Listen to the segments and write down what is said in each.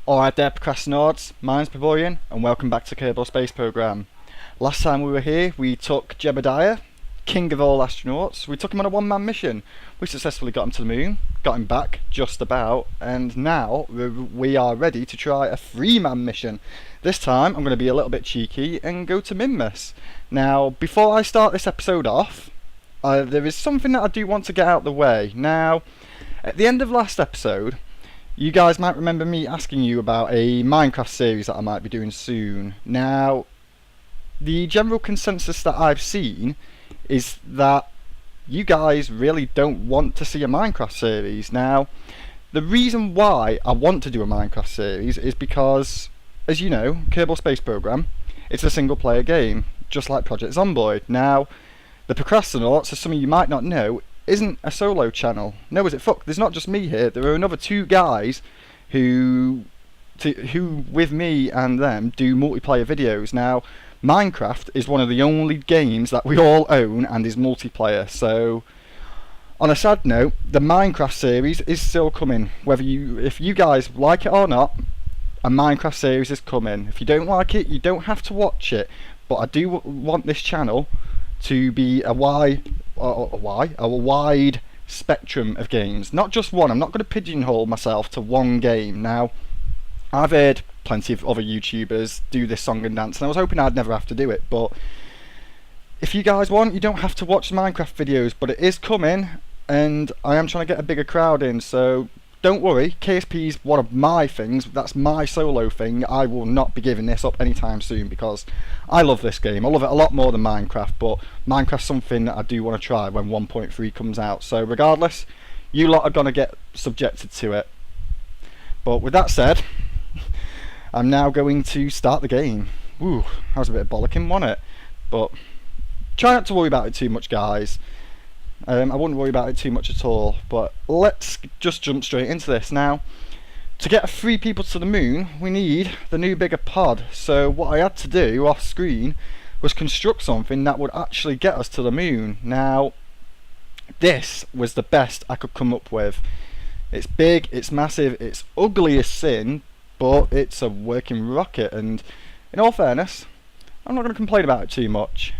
Alright there, Procrastinauts, mine's Pleborian, and welcome back to Kerbal Space Program. Last time we were here, we took Jebediah, king of all astronauts. We took him on a one-man mission. We successfully got him to the moon, got him back, just about, and now we are ready to try a three-man mission. This time, I'm going to be a little bit cheeky and go to minmus. Now, before I start this episode off, there is something that I do want to get out of the way. Now, at the end of last episode, you guys might remember me asking you about a Minecraft series that I might be doing soon. Now, the general consensus that I've seen is that you guys really don't want to see a Minecraft series. Now, the reason why I want to do a Minecraft series is because, as you know, Kerbal Space Program, it's a single player game, just like Project Zomboid. Now, the Procrastinauts, as some of you might not know, isn't a solo channel. No, is it? Fuck, there's not just me here. There are another two guys who with me and them do multiplayer videos. Now, Minecraft is one of the only games that we all own and is multiplayer. So, on a sad note, the Minecraft series is still coming. If you guys like it or not, a Minecraft series is coming. If you don't like it, you don't have to watch it. But I do want this channel to be a wide spectrum of games, not just one. I'm not going to pigeonhole myself to one game. Now, I've heard plenty of other YouTubers do this song and dance, and I was hoping I'd never have to do it, but if you guys want, you don't have to watch Minecraft videos, but it is coming, and I am trying to get a bigger crowd in, so don't worry. KSP is one of my things. That's my solo thing. I will not be giving this up anytime soon because I love this game. I love it a lot more than Minecraft, but Minecraft's something that I do want to try when 1.3 comes out. So regardless, you lot are going to get subjected to it. But with that said, I'm now going to start the game. Woo, that was a bit of bollocking, wasn't it? But try not to worry about it too much, guys. I wouldn't worry about it too much at all, but let's just jump straight into this. Now, to get 3 people to the moon, we need the new bigger pod. So what I had to do off screen was construct something that would actually get us to the moon. Now, this was the best I could come up with. It's big, it's massive, it's ugly as sin, but it's a working rocket, and in all fairness, I'm not going to complain about it too much.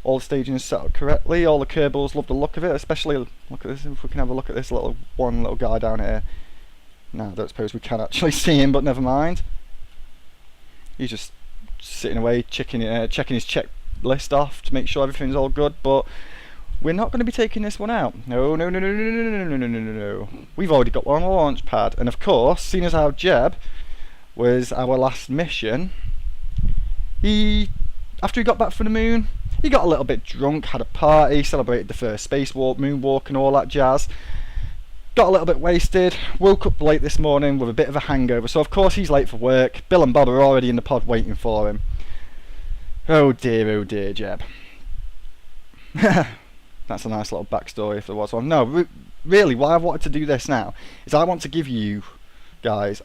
All the staging is set up correctly, all the Kerbals love the look of it, especially, look at this, if we can have a look at this one little guy down here. Now, I don't suppose we can actually see him, but never mind. He's just sitting away, checking his checklist off to make sure everything's all good, but we're not going to be taking this one out. No. We've already got one on the launch pad, and of course, seeing as how Jeb was our last mission, after he got back from the moon, he got a little bit drunk, had a party, celebrated the first spacewalk, moonwalk and all that jazz. Got a little bit wasted, woke up late this morning with a bit of a hangover, so of course he's late for work. Bill and Bob are already in the pod waiting for him. Oh dear, Jeb. That's a nice little backstory if there was one. No, really, why I wanted to do this now is I want to give you guys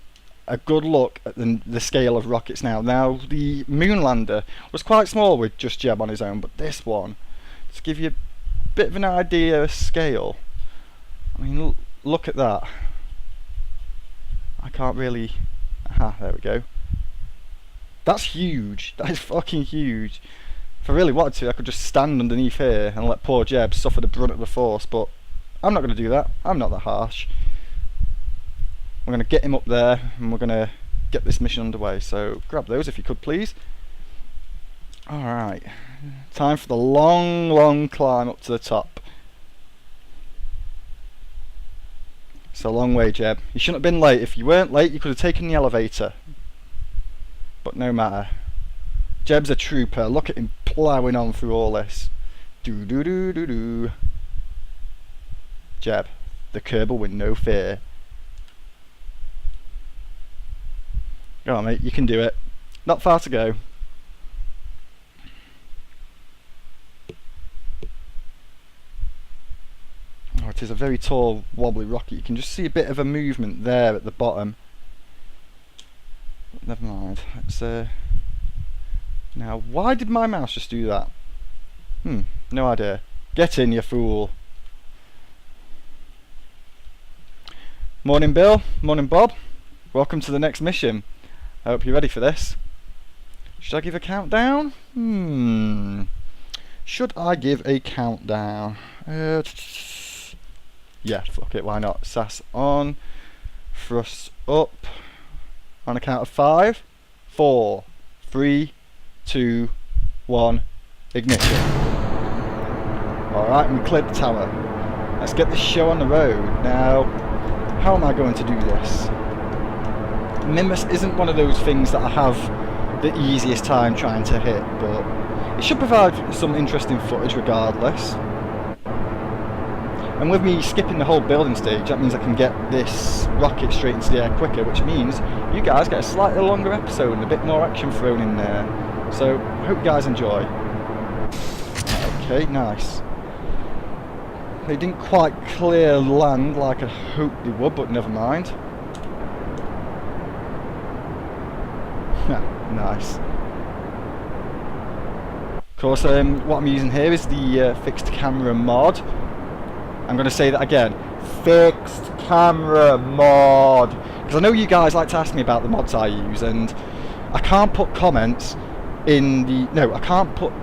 a good look at the scale of rockets now. Now, the moon lander was quite small with just Jeb on his own, but this one, to give you a bit of an idea of scale, I mean, look at that. I can't really... Aha, there we go. That's huge. That is fucking huge. If I really wanted to, I could just stand underneath here and let poor Jeb suffer the brunt of the force, but I'm not going to do that. I'm not that harsh. We're going to get him up there and we're going to get this mission underway, so grab those if you could please. Alright, time for the long climb up to the top. It's a long way, Jeb. You shouldn't have been late. If you weren't late, you could have taken the elevator. But no matter. Jeb's a trooper. Look at him ploughing on through all this. Do. Jeb, the Kerbal with no fear. Go on, mate, you can do it. Not far to go. Oh, it is a very tall, wobbly rocket. You can just see a bit of a movement there at the bottom. But never mind. Let's now, why did my mouse just do that? No idea. Get in, you fool. Morning Bill, morning Bob. welcome to the next mission. I hope you're ready for this. Should I give a countdown? Should I give a countdown? Yeah, fuck it, why not? SAS on, thrust up, on a count of 5, 4, 3, 2, 1, ignition. Alright, we cleared the tower. Let's get this show on the road. Now, how am I going to do this? Minmus isn't one of those things that I have the easiest time trying to hit, but it should provide some interesting footage regardless. And with me skipping the whole building stage, that means I can get this rocket straight into the air quicker, which means you guys get a slightly longer episode and a bit more action thrown in there. So, hope you guys enjoy. Okay, nice. They didn't quite clear land like I hoped they would, but never mind. Nice. Of course, what I'm using here is the fixed camera mod. I'm going to say that again. Fixed camera mod. Because I know you guys like to ask me about the mods I use, and I can't put comments in the... No, I can't put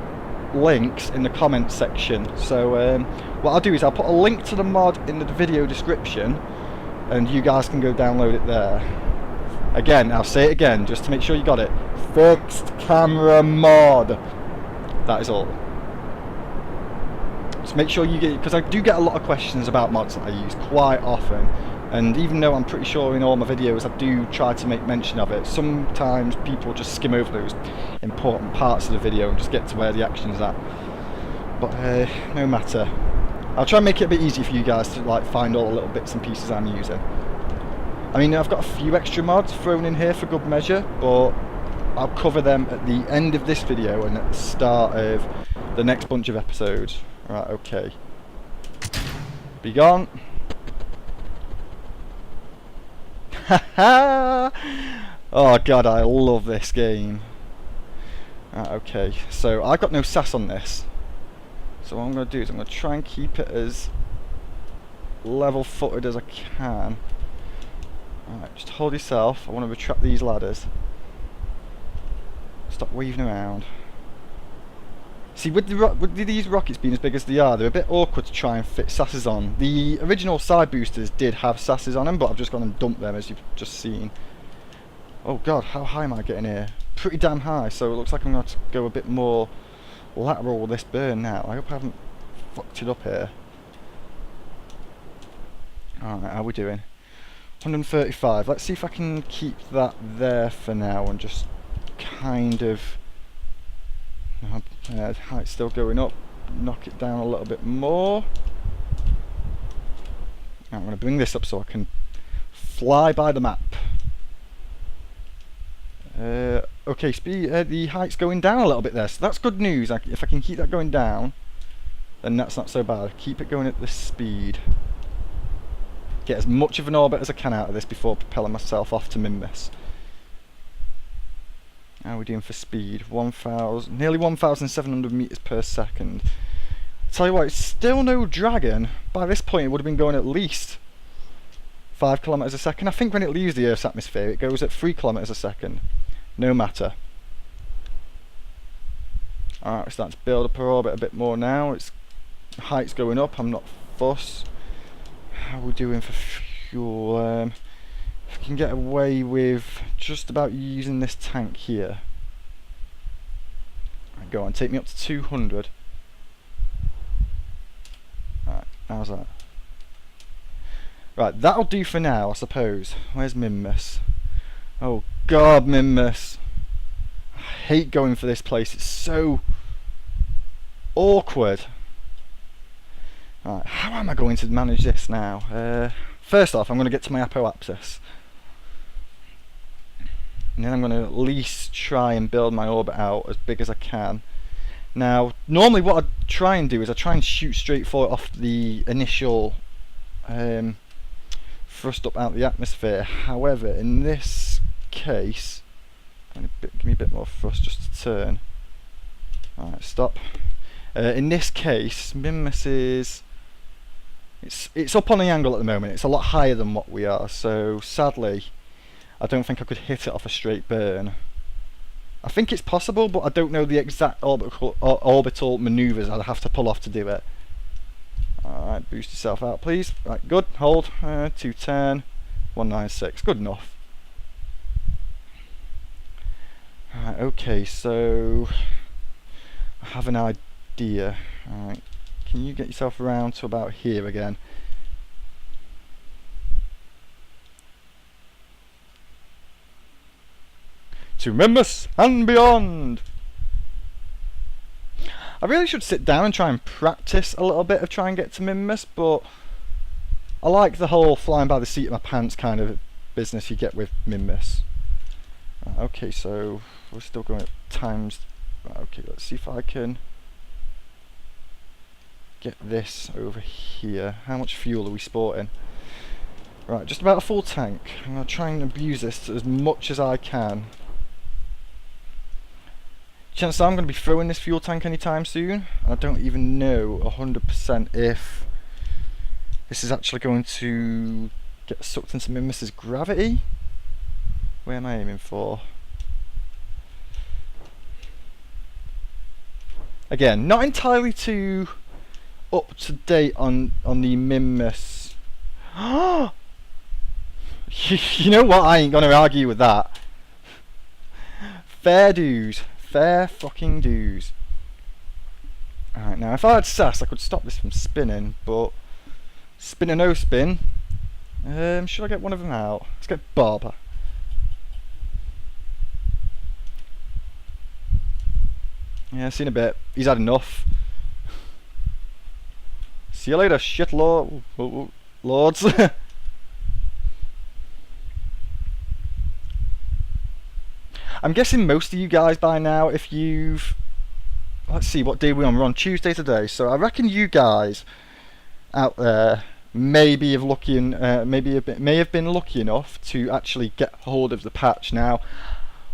links in the comments section. So what I'll do is I'll put a link to the mod in the video description, and you guys can go download it there. Again, I'll say it again, just to make sure you got it. Fixed camera mod. That is all. So make sure you get, because I do get a lot of questions about mods that I use quite often, and even though I'm pretty sure in all my videos I do try to make mention of it, sometimes people just skim over those important parts of the video and just get to where the action's at. But no matter. I'll try and make it a bit easier for you guys to like find all the little bits and pieces I'm using. I mean, I've got a few extra mods thrown in here for good measure, but I'll cover them at the end of this video and at the start of the next bunch of episodes. Right, okay. Be gone. Haha! Oh god, I love this game. Right, okay. So I've got no SAS on this. So what I'm going to do is I'm going to try and keep it as level-footed as I can. Alright, just hold yourself. I want to retract these ladders. Stop weaving around. See, with these rockets being as big as they are, they're a bit awkward to try and fit SASs on. The original side boosters did have SASs on them, but I've just gone and dumped them, as you've just seen. Oh god, how high am I getting here? Pretty damn high, so it looks like I'm going to have to go a bit more lateral with this burn now. I hope I haven't fucked it up here. Alright, how are we doing? 135. Let's see if I can keep that there for now and just kind of... height's still going up. Knock it down a little bit more. I'm going to bring this up so I can fly by the map. Okay, speed. The height's going down a little bit there, so that's good news. If I can keep that going down, then that's not so bad. Keep it going at this speed. Get as much of an orbit as I can out of this before propelling myself off to Minmus. How are we doing for speed? Nearly 1,700 meters per second. Tell you what, it's still no dragon. By this point, it would have been going at least 5 kilometers a second. I think when it leaves the Earth's atmosphere, it goes at 3 kilometers a second. No matter. Alright, we're starting to build up our orbit a bit more now. Its height's going up. I'm not fussed. How are we doing for fuel? If I can get away with just about using this tank here. Right, go on, take me up to 200. Right, how's that? Right, that'll do for now, I suppose. Where's Minmus? Oh god, Minmus. I hate going for this place, it's so awkward. Right, how am I going to manage this now? First off, I'm going to get to my apoapsis. And then I'm going to at least try and build my orbit out as big as I can. Now, normally what I try and do is I try and shoot straight for it off the initial thrust up out the atmosphere. However, in this case, give me a bit more thrust just to turn. Alright, stop. In this case, Minmus is... It's up on the angle at the moment. It's a lot higher than what we are, so sadly I don't think I could hit it off a straight burn. I think it's possible, but I don't know the exact orbital manoeuvres I'd have to pull off to do it. Alright, boost yourself out please. Right, good, hold, 210, 196, good enough. Alright, okay, so I have an idea. Alright, can you get yourself around to about here again? To minmus and beyond! I really should sit down and try and practice a little bit of trying to get to minmus, but I like the whole flying by the seat of my pants kind of business you get with minmus. Okay, so we're still going at times. Okay, let's see if I can get this over here. How much fuel are we sporting? Right, just about a full tank. I'm going to try and abuse this as much as I can. Chances are I'm going to be throwing this fuel tank anytime soon, and I don't even know 100% if this is actually going to get sucked into minmus's gravity. Where am I aiming for? Again, not entirely too up to date on the minmus. You know what? I ain't gonna argue with that. Fair dues. Fair fucking dues. Alright, now if I had sass I could stop this from spinning, but spin or no spin, should I get one of them out? Let's get Barber. Yeah, seen a bit. He's had enough. See you later, shit lords. I'm guessing most of you guys by now, if you've... Let's see, what day we're on? We're on Tuesday today, so I reckon you guys out there may have been lucky enough to actually get hold of the patch. Now,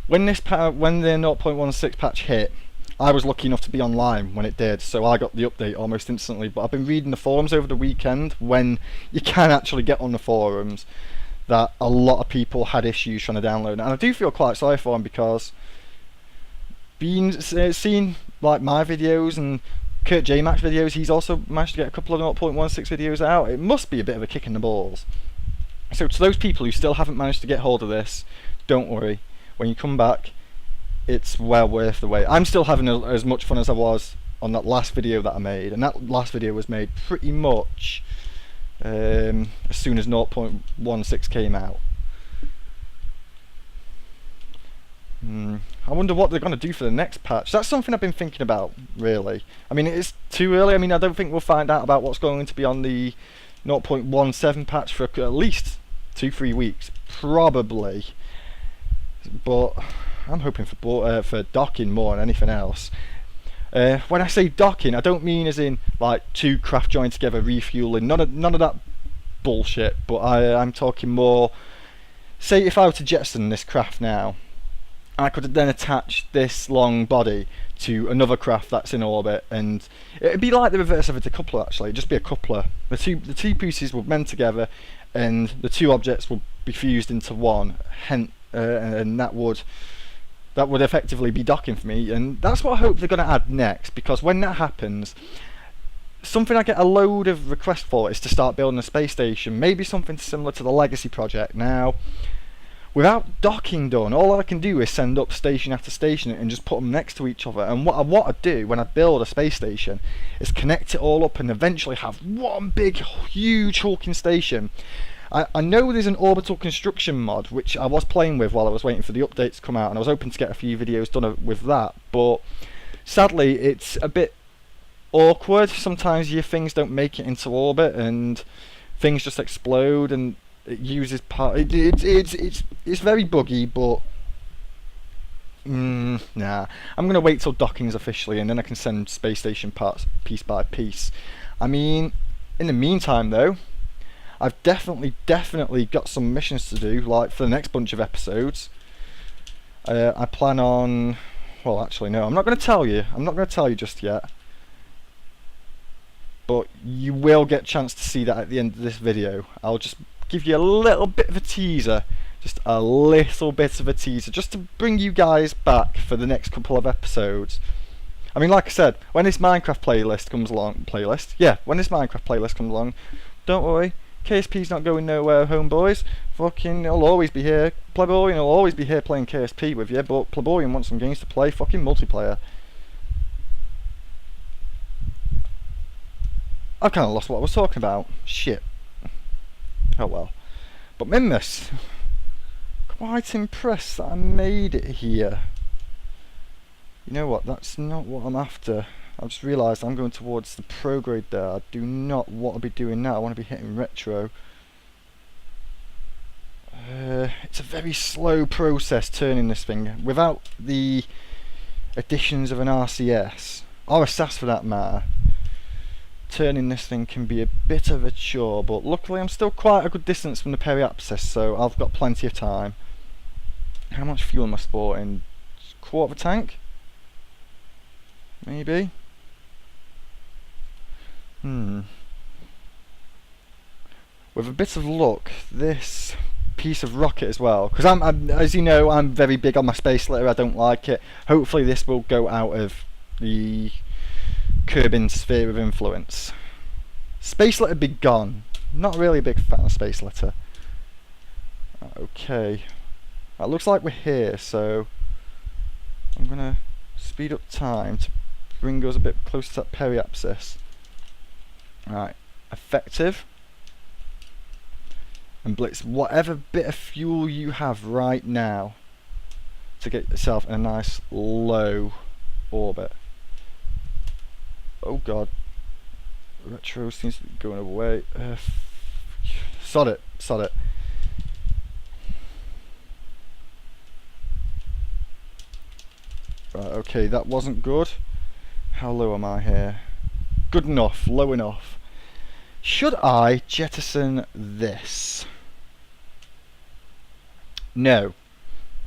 when the 0.16 patch hit, I was lucky enough to be online when it did, so I got the update almost instantly. But I've been reading the forums over the weekend, when you can actually get on the forums, that a lot of people had issues trying to download it. And I do feel quite sorry for them, because seeing like my videos and Kurt J Max videos, he's also managed to get a couple of 0.16 videos out. It must be a bit of a kick in the balls. So to those people who still haven't managed to get hold of this, don't worry. When you come back, it's well worth the wait. I'm still having as much fun as I was on that last video that I made, and that last video was made pretty much as soon as 0.16 came out. I wonder what they're going to do for the next patch. That's something I've been thinking about, really. I mean, it's too early. I mean, I don't think we'll find out about what's going to be on the 0.17 patch for at least 2-3 weeks, probably. But I'm hoping for docking more than anything else. When I say docking, I don't mean as in like two craft joined together refueling, none of that bullshit, but I'm talking more, say if I were to jettison this craft now, I could then attach this long body to another craft that's in orbit, and it'd be like the reverse of a decoupler actually. It'd just be a coupler. The two pieces would mend together, and the two objects would be fused into one, and that would effectively be docking for me. And that's what I hope they're going to add next, because when that happens, something I get a load of requests for is to start building a space station, maybe something similar to the Legacy project. Now, without docking done, all I can do is send up station after station and just put them next to each other. And what I do when I build a space station is connect it all up and eventually have one big huge hulking station. I know there's an orbital construction mod which I was playing with while I was waiting for the updates to come out, and I was hoping to get a few videos done with that, but sadly it's a bit awkward. Sometimes your things don't make it into orbit and things just explode, and it uses it's very buggy, but nah. I'm gonna wait till docking's officially, and then I can send space station parts piece by piece. I mean, in the meantime though, I've definitely got some missions to do, like for the next bunch of episodes. I plan on, well actually no, I'm not going to tell you just yet, but you will get a chance to see that at the end of this video. I'll just give you a little bit of a teaser Just a little bit of a teaser, just to bring you guys back for the next couple of episodes. I mean, like I said, when this Minecraft playlist comes along, when this Minecraft playlist comes along, don't worry, KSP's not going nowhere, homeboys. Fucking, it'll always be here. Pleborian will always be here playing KSP with you, but Pleborian wants some games to play, fucking multiplayer. I've kind of lost what I was talking about. Shit. Oh well. But minmus. Quite impressed that I made it here. You know what, that's not what I'm after. I've just realised I'm going towards the pro grade there. I do not want to be doing that. I want to be hitting retro. It's a very slow process turning this thing. Without the additions of an RCS, or a SAS for that matter, turning this thing can be a bit of a chore, but luckily I'm still quite a good distance from the periapsis, so I've got plenty of time. How much fuel am I sporting? Quarter of a tank? Maybe? With a bit of luck, this piece of rocket as well, because I'm, as you know, I'm very big on my space litter. I don't like it. Hopefully this will go out of the Kerbal sphere of influence. Space litter be gone. Not really a big fan of space litter. Okay, it looks like we're here, so I'm gonna speed up time to bring us a bit closer to that periapsis. Right, effective, and blitz whatever bit of fuel you have right now to get yourself in a nice low orbit. Oh god, retro seems to be going away. Sod it, sod it. Right, okay, that wasn't good. How low am I here? Good enough, low enough. Should I jettison this? No.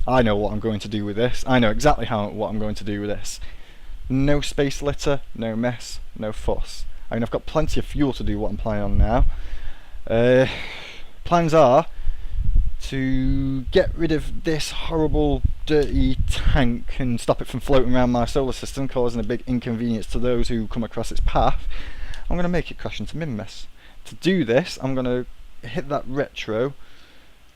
I know what I'm going to do with this. I know exactly what I'm going to do with this. No space litter, no mess, no fuss. I mean, I've got plenty of fuel to do what I'm planning on now. Plans are to get rid of this horrible dirty tank and stop it from floating around my solar system, causing a big inconvenience to those who come across its path. I'm going to make it crash into minmus. To do this, I'm going to hit that retro.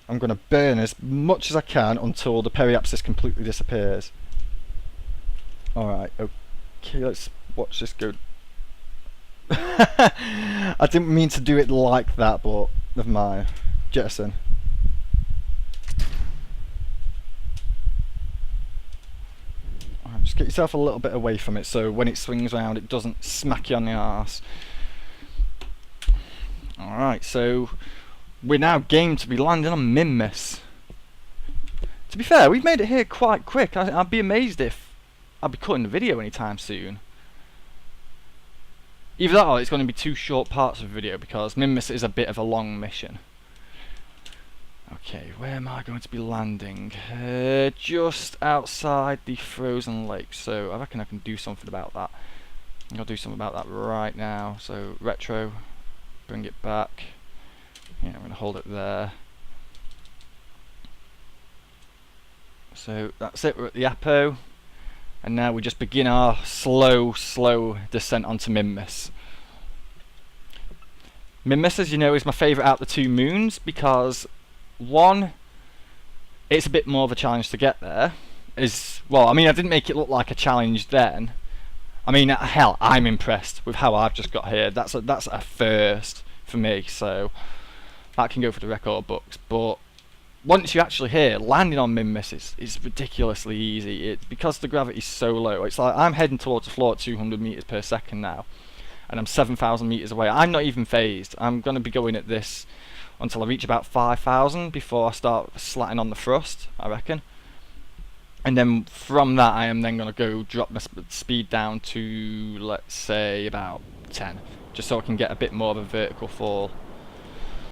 I'm going to burn as much as I can until the periapsis completely disappears. Alright, okay, let's watch this go. I didn't mean to do it like that, but never mind. Jettison. Just get yourself a little bit away from it so when it swings around it doesn't smack you on the arse. Alright, so we're now game to be landing on minmus. To be fair, we've made it here quite quick. I'd be amazed if I'll be cutting the video anytime soon. Either that or it's going to be two short parts of the video because minmus is a bit of a long mission. Okay, where am I going to be landing? Just outside the frozen lake, so I reckon I can do something about that. I'll do something about that right now. So retro, bring it back. Yeah, I'm going to hold it there. So that's it, we're at the Apo. And now we just begin our slow descent onto minmus. Minmus, as you know, is my favourite out of the two moons because one, it's a bit more of a challenge to get there. Well, I mean, I didn't make it look like a challenge then. I mean, hell, I'm impressed with how I've just got here. That's a first for me, so that can go for the record books. But once you're actually here, landing on minmus is ridiculously easy. Because the gravity's so low, it's like I'm heading towards the floor at 200 meters per second now, and I'm 7,000 meters away. I'm not even phased. I'm going to be going at this until I reach about 5,000 before I start slatting on the thrust, I reckon. And then from that I am then going to go drop my speed down to, let's say, about 10, just so I can get a bit more of a vertical fall.